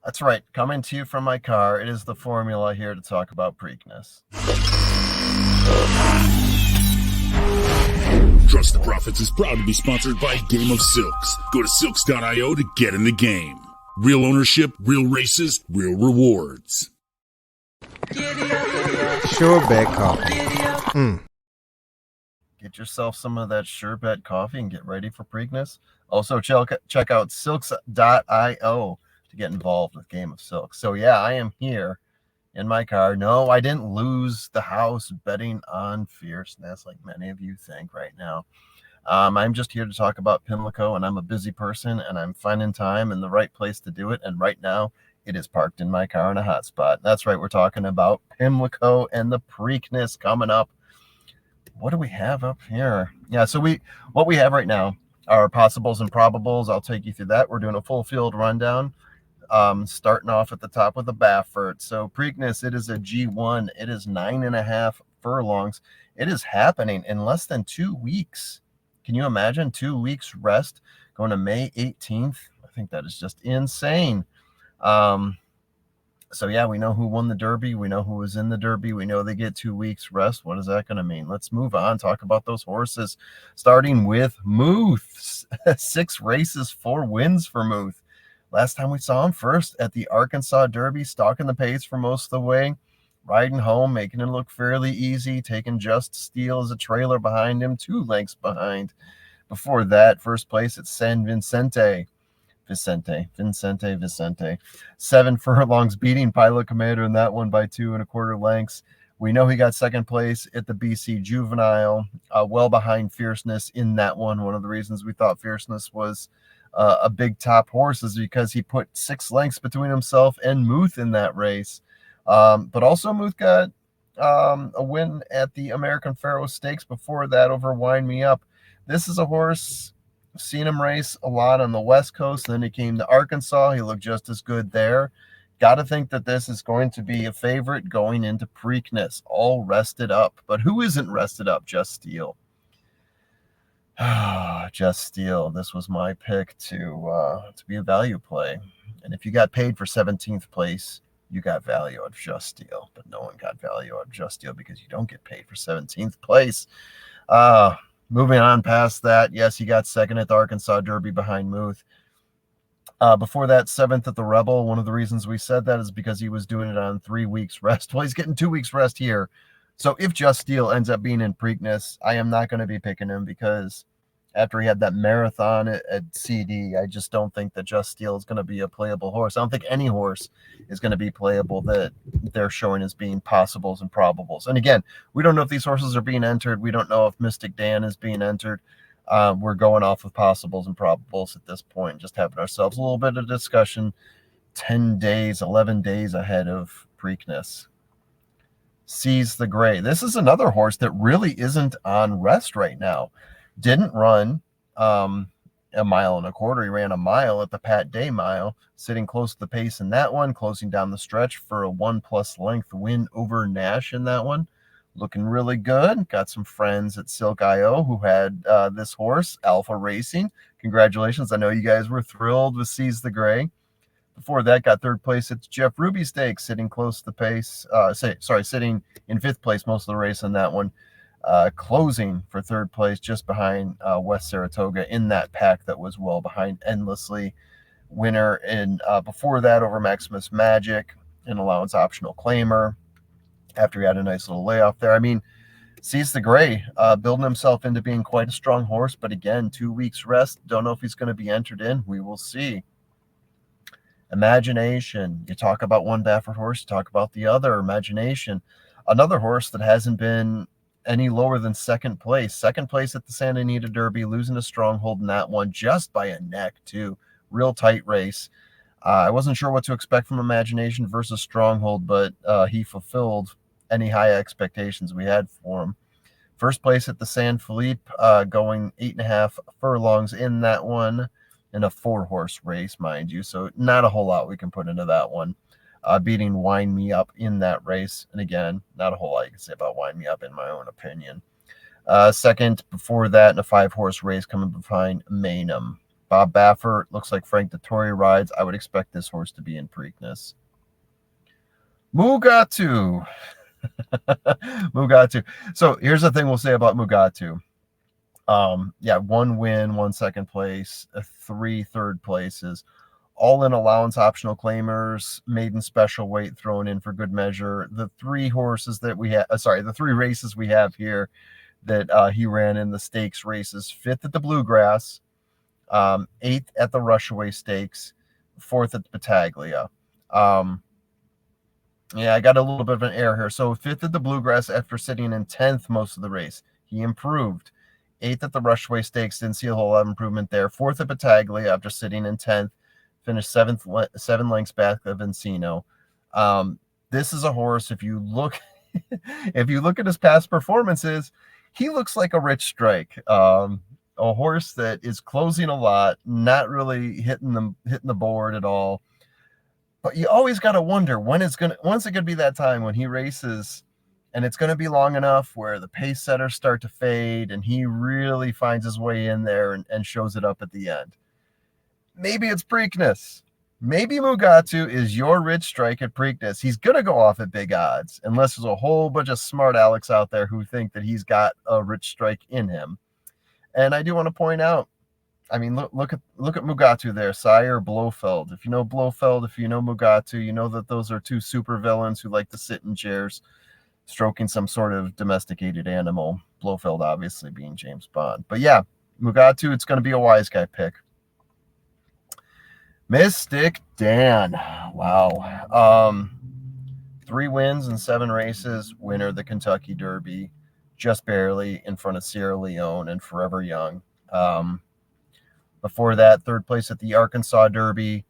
That's right. Coming to you from my car, it is the formula here to talk about Preakness. Trust the Profits is proud to be sponsored by Game of Silks. Go to silks.io to get in the game. Real ownership, real races, real rewards. Sherbet coffee. Get yourself some of that sherbet coffee and get ready for Preakness. Also, check out silks.io to get involved with Game of Silks. So yeah, I am here in my car. No, I didn't lose the house betting on Fierceness like many of you think right now. I'm just here to talk about Pimlico, and I'm a busy person, and I'm finding time and the right place to do it. And right now, it is parked in my car in a hot spot. That's right, we're talking about Pimlico and the Preakness coming up. What do we have up here? Yeah, so what we have right now are possibles and probables. I'll take you through that. We're doing a full field rundown. Starting off at the top with the Baffert. So Preakness, it is a G1. It is 9.5 furlongs. It is happening in less than 2 weeks. Can you imagine 2 weeks rest going to May 18th? I think that is just insane. So yeah, we know who won the Derby. We know who was in the Derby. We know they get 2 weeks rest. What is that going to mean? Let's move on. Talk about those horses. Starting with Moth. 6 races, 4 wins for Moth. Last time we saw him first at the Arkansas Derby, stalking the pace for most of the way, riding home, making it look fairly easy, taking Just Steel as a trailer behind him, 2 lengths behind. Before that, first place at San Vicente. 7 furlongs, beating Pilot Commander in that one by 2 1/4 lengths. We know he got second place at the BC Juvenile, well behind Fierceness in that one. One of the reasons we thought Fierceness was a big top horse is because he put 6 lengths between himself and Moth in that race. But also Moth got a win at the American Pharoah Stakes before that over Wind Me Up. This is a horse, I've seen him race a lot on the West Coast. Then he came to Arkansas. He looked just as good there. Got to think that this is going to be a favorite going into Preakness, all rested up. But who isn't rested up? Just Steel. Just Steel. This was my pick to be a value play. And if you got paid for 17th place, you got value out of Just Steel. But no one got value out of Just Steel because you don't get paid for 17th place. Moving on past that, yes, he got second at the Arkansas Derby behind Moth. Before that, 7th at the Rebel. One of the reasons we said that is because he was doing it on 3 weeks rest. Well, he's getting 2 weeks rest here. So if Just Steel ends up being in Preakness, I am not going to be picking him because after he had that marathon at CD, I just don't think that Just Steel is going to be a playable horse. I don't think any horse is going to be playable that they're showing as being possibles and probables. And again, we don't know if these horses are being entered. We don't know if Mystic Dan is being entered. We're going off of possibles and probables at this point, just having ourselves a little bit of discussion 10 days, 11 days ahead of Preakness. Seize the Gray. This is another horse that really isn't on rest right now. Didn't run a 1.25 miles. He ran a mile at the Pat Day Mile, sitting close to the pace in that one, closing down the stretch for a 1+ length win over Nash in that one. Looking really good. Got some friends at Silk.io who had this horse, Alpha Racing. Congratulations. I know you guys were thrilled with Seize the Gray. Before that, got 3rd place at Jeff Ruby Stakes, sitting close to the pace. Sitting in 5th place most of the race in that one. Closing for 3rd place just behind West Saratoga in that pack that was well behind Endlessly. Winner and before that over Maximus Magic, an allowance optional claimer after he had a nice little layoff there. I mean, Seize the Gray, building himself into being quite a strong horse, but again, 2 weeks rest. Don't know if he's going to be entered in. We will see. Imagination. You talk about one Baffert horse, you talk about the other. Imagination. Another horse that hasn't been any lower than 2nd place. 2nd place at the Santa Anita Derby, losing a stronghold in that one just by a neck, too. Real tight race. I wasn't sure what to expect from Imagination versus Stronghold, but he fulfilled any high expectations we had for him. 1st place at the San Felipe, going 8.5 furlongs in that one, in a 4-horse race, mind you. So not a whole lot we can put into that one. Beating Wind Me Up in that race. And again, not a whole lot you can say about Wind Me Up in my own opinion. Second, before that, in a 5-horse race coming behind Maynham. Bob Baffert, looks like Frank Dettori rides. I would expect this horse to be in Preakness. Mugatu. Mugatu. So here's the thing we'll say about Mugatu. Yeah, 1 win, 1 second place, 3 third places, all in allowance optional claimers, maiden special weight thrown in for good measure. The 3 horses that we have, the 3 races we have here that he ran in the stakes races: 5th at the Bluegrass, 8th at the Rushaway Stakes, 4th at the Battaglia. Yeah, I got a little bit of an error here. So 5th at the Bluegrass after sitting in 10th most of the race. He improved. 8th at the Rushaway Stakes, didn't see a whole lot of improvement there. 4th at Battaglia after sitting in 10th, finished 7 lengths back of Encino. This is a horse, if you look at his past performances, he looks like a Rich Strike. A horse that is closing a lot, not really hitting the board at all. But you always got to wonder when's it gonna be that time when he races, and it's gonna be long enough where the pace setters start to fade and he really finds his way in there and shows it up at the end. Maybe it's Preakness. Maybe Mugatu is your Rich Strike at Preakness. He's gonna go off at big odds unless there's a whole bunch of smart Alex out there who think that he's got a Rich Strike in him. And I do want to point out, I mean, look at Mugatu there, Sire Blofeld. If you know Blofeld, if you know Mugatu, you know that those are 2 super villains who like to sit in chairs, stroking some sort of domesticated animal. Blofeld obviously being James Bond. But yeah, Mugatu, it's going to be a wise guy pick. Mystic Dan. Wow. 3 wins in 7 races, winner of the Kentucky Derby, just barely in front of Sierra Leone and Forever Young. Before that, 3rd place at the Arkansas Derby.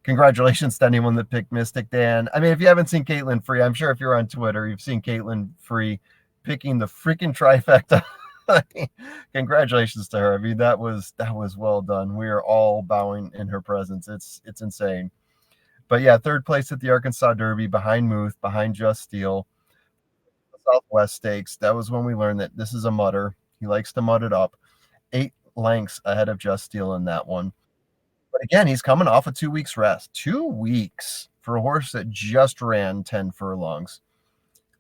Congratulations to anyone that picked Mystic Dan. I mean, if you haven't seen Caitlin Free, I'm sure if you're on Twitter, you've seen Caitlin Free picking the freaking trifecta. Congratulations to her. I mean, that was well done. We are all bowing in her presence. It's insane. But yeah, 3rd place at the Arkansas Derby, behind Moth, behind Just Steel. Southwest Stakes, that was when we learned that this is a mutter. He likes to mud it up. 8 lengths ahead of Just Steel in that one. But again, he's coming off a 2 weeks rest. 2 weeks for a horse that just ran 10 furlongs.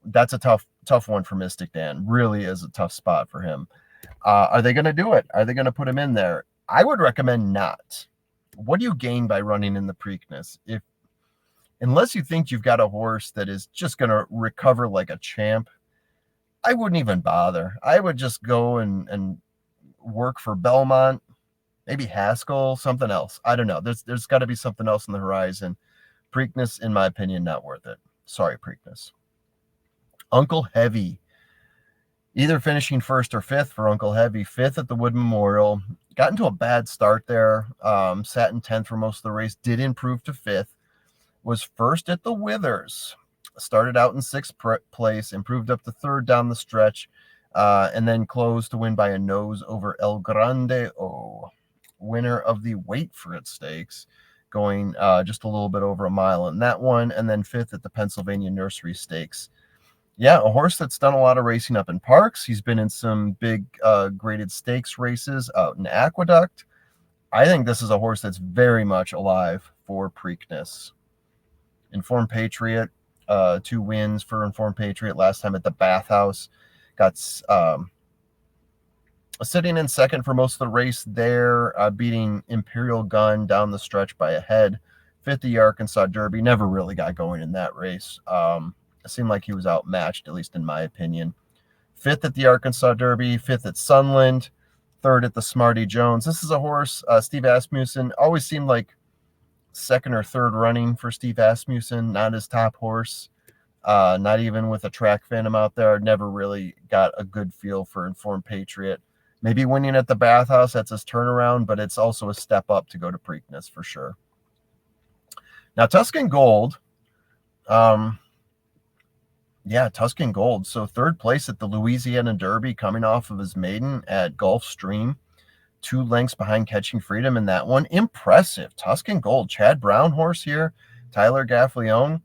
That's a tough one for Mystic Dan. Really is a tough spot for him. Are they going to do it? Are they going to put him in there? I would recommend not. What do you gain by running in the Preakness? Unless you think you've got a horse that is just going to recover like a champ, I wouldn't even bother. I would just go and work for Belmont, maybe Haskell, something else. I don't know. There's got to be something else on the horizon. Preakness, in my opinion, not worth it. Sorry, Preakness. Uncle Heavy, either finishing 1st or 5th for Uncle Heavy. 5th at the Wood Memorial. Got into a bad start there. Sat in 10th for most of the race. Did improve to 5th. Was 1st at the Withers. Started out in 6th place. Improved up to 3rd down the stretch. And then closed to win by a nose over El Grande O. Winner of the Wait for It Stakes, going just a little bit over a mile in that one. And then 5th at the Pennsylvania Nursery Stakes. Yeah, a horse that's done a lot of racing up in parks. He's been in some big graded stakes races out in Aqueduct. I think this is a horse that's very much alive for Preakness. Informed Patriot, 2 wins for Informed Patriot last time at the Bathhouse. Got sitting in 2nd for most of the race there, beating Imperial Gun down the stretch by a head. 5th the Arkansas Derby, never really got going in that race. It seemed like he was outmatched, at least in my opinion. 5th at the Arkansas Derby, 5th at Sunland, 3rd at the Smarty Jones. This is a horse, Steve Asmussen, always seemed like 2nd or 3rd running for Steve Asmussen, not his top horse. Not even with a track phantom out there. Never really got a good feel for Informed Patriot. Maybe winning at the Bathhouse, that's his turnaround, but it's also a step up to go to Preakness for sure. Now, Tuskin Gold. Tuskin Gold. So 3rd place at the Louisiana Derby, coming off of his maiden at Gulfstream. 2 lengths behind Catching Freedom in that one. Impressive. Tuskin Gold. Chad Brown horse here. Tyler Gaffleone.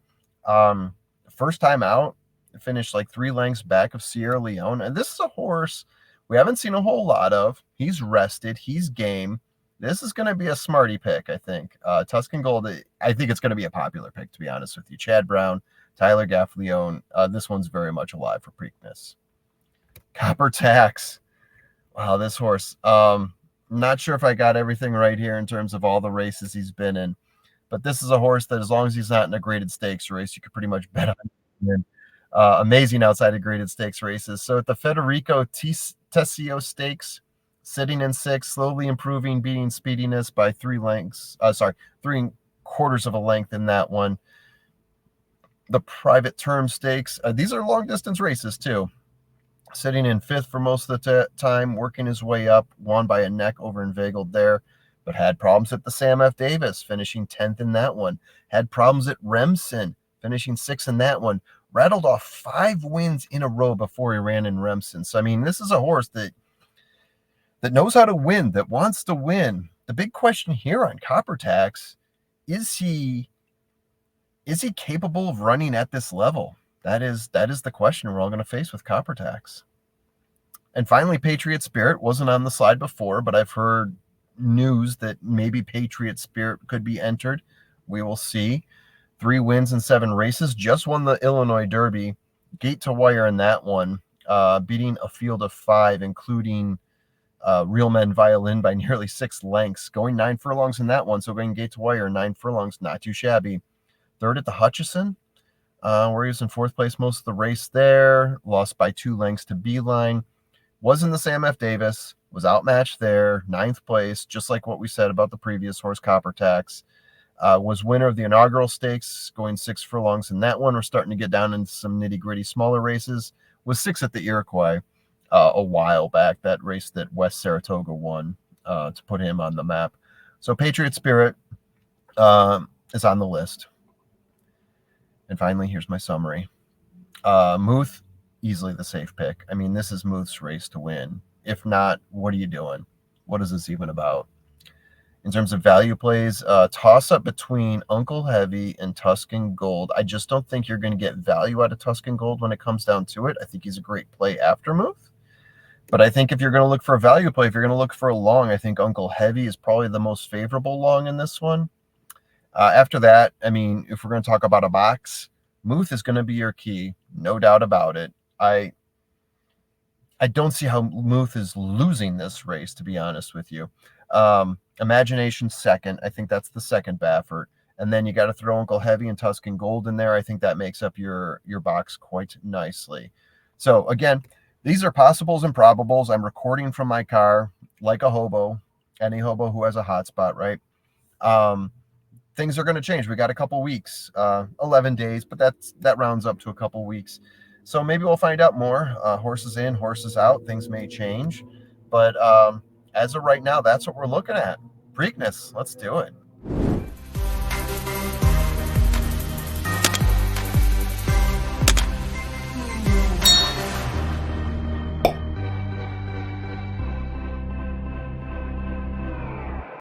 First time out. Finished like 3 lengths back of Sierra Leone. And this is a horse we haven't seen a whole lot of. He's rested. He's game. This is going to be a smarty pick, I think. Tuskin Gold, I think it's going to be a popular pick, to be honest with you. Chad Brown, Tyler Gaffleone. This one's very much alive for Preakness. Copper Tax. Wow, this horse. Not sure if I got everything right here in terms of all the races he's been in, but this is a horse that as long as he's not in a graded stakes race, you could pretty much bet on him. Amazing outside of graded stakes races. So at the Federico Tessio Stakes, sitting in 6, slowly improving, beating Speediness by 3/4 of a length in that one. The Private Term Stakes, these are long distance races too. Sitting in 5th for most of the time, working his way up, won by a neck over Inveigled there, but had problems at the Sam F. Davis, finishing 10th in that one. Had problems at Remsen, finishing 6th in that one. Rattled off 5 wins in a row before he ran in Remsen. So, I mean, this is a horse that knows how to win, that wants to win. The big question here on Copper Tax, is he capable of running at this level? That is the question we're all going to face with Copper Tax. And finally, Patriot Spirit wasn't on the slide before, but I've heard news that maybe Patriot Spirit could be entered. We will see. 3 wins in 7 races. Just won the Illinois Derby. Gate to wire in that one, beating a field of 5, including Real Men Violin by nearly 6 lengths. Going 9 furlongs in that one, so going gate to wire, 9 furlongs, not too shabby. 3rd at the Hutchison, where he was in 4th place most of the race there. Lost by 2 lengths to Beeline. Was in the Sam F. Davis. Was outmatched there. 9th place, just like what we said about the previous horse, Copper Tax. Was winner of the inaugural stakes, going 6 furlongs in that one. We're starting to get down into some nitty-gritty smaller races. Was 6th at the Iroquois a while back, that race that West Saratoga won to put him on the map. So Patriot Spirit is on the list. And finally, here's my summary. Moth, easily the safe pick. I mean, this is Moth's race to win. If not, what are you doing? What is this even about? In terms of value plays, toss-up between Uncle Heavy and Tuskin Gold. I just don't think you're going to get value out of Tuskin Gold when it comes down to it. I think he's a great play after Moth. But I think if you're going to look for a value play, if you're going to look for a long, I think Uncle Heavy is probably the most favorable long in this one. After that, I mean, if we're going to talk about a box, Moth is going to be your key, no doubt about it. I don't see how Moth is losing this race, to be honest with you. Imagination second. I think that's the second Baffert. And then you got to throw Uncle Heavy and Tuskin Gold in there. I think that makes up your box quite nicely. So, again, these are possibles and probables. I'm recording from my car like a hobo, any hobo who has a hotspot, right? Things are going to change. We got a couple weeks, 11 days, but that rounds up to a couple weeks. So maybe we'll find out more. Horses in, horses out. Things may change. But as of right now, that's what we're looking at. Preakness. Let's do it.